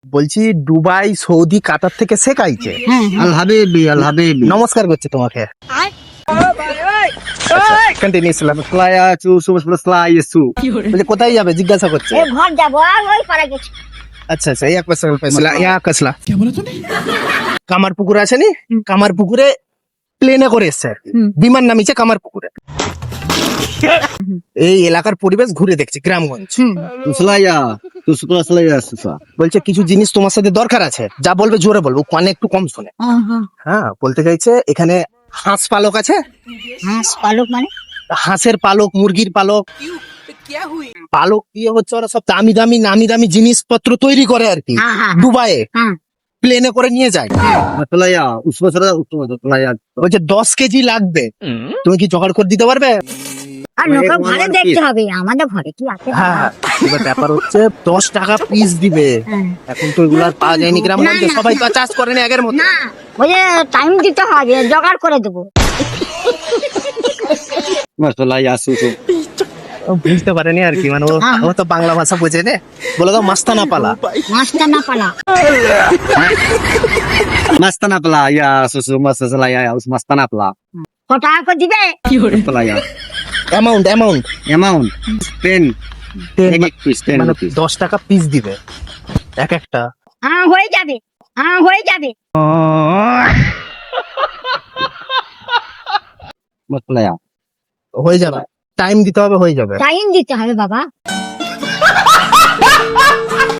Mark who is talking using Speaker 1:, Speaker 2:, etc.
Speaker 1: বলছি Dubai Saudi কাতার থেকে শেখ আইছে।
Speaker 2: আল হাবিবি আল হাবিবি
Speaker 1: নমস্কার করছে তোমাকে। কন্টিনিউ সালাম।
Speaker 2: স্লায়া চু সুবস স্লাইসু
Speaker 1: বলছে কোথায় যাবে জিজ্ঞাসা করছে।
Speaker 3: এই ঘর যাবো আর ওই পাড়া গেছি।
Speaker 1: আচ্ছা আচ্ছা এক ফেসলা ইয়া কাসলা কি বলে তুমি কামার পুকুর আছে নি কামার পুকুরে প্লেনে করে এসছে আর কি। বিমান নামিছে কামার পুকুরে। এই এলাকার পরিবেশ ঘুরে দেখছে গ্রামগঞ্জ।
Speaker 2: স্লায়া তু সুপ্রা স্লায়া সুসা
Speaker 1: বলছে কিছু জিনিস তোমার সাথে দরকার আছে, যা বলবে জোরে বলবো, কানে একটু কম শুনে। হ্যাঁ বলতে চাইছে এখানে হাঁস পালক আছে।
Speaker 3: হাঁস পালক মানে?
Speaker 1: হাঁসের পালক, মুরগির পালক। পালক দিয়ে হচ্ছে ওরা সব দামি দামি নামি দামি জিনিসপত্র তৈরি করে আর কি দুবাইয়ে প্লেনে করে নিয়ে যায়।
Speaker 2: স্লায়া উসবসরা উত্তম স্লায়া
Speaker 1: বলছে 10 কেজি লাগবে, তুমি কি জোগাড় করে দিতে পারবে?
Speaker 3: আর লোকের ঘরে দেখতে হবে, আমাদের ঘরে কি আছে?
Speaker 1: হ্যাঁ এবার ব্যাপার হচ্ছে 10 টাকা পিস দিবে। এখন তো এগুলো আর পাওয়া যায়নি গ্রামগঞ্জে, সবাই তো চাষ করে না আগের মতো।
Speaker 3: না ওই যে টাইম দিতে হবে, জোগাড় করে দেবো।
Speaker 2: স্লায়া সুসু
Speaker 1: ও বুঝতে পারেনি আর কি, মানে ও তো বাংলা ভাষা বোঝে না। বলে দাও মাস্তানা পালা।
Speaker 3: মাছটা না পালা।
Speaker 2: মাস্তানা প্লা ইয়া সুসু মাস স্লায়া উস মাস্তানা প্লা
Speaker 3: কত টাকা করে দিবে?
Speaker 2: স্লায়া
Speaker 1: অ্যামাউন্ট
Speaker 2: অ্যামাউন্ট 10 এক পিস 10
Speaker 1: মানে
Speaker 2: রুপিস
Speaker 1: 10 টাকা পিস দিবে এক একটা।
Speaker 3: হ্যাঁ হয়ে যাবে, হ্যাঁ হয়ে যাবে।
Speaker 2: স্লায়া
Speaker 1: হয়ে যাবে, টাইম দিতে হবে, হয়ে যাবে।
Speaker 3: টাইম দিতে হবে বাবা।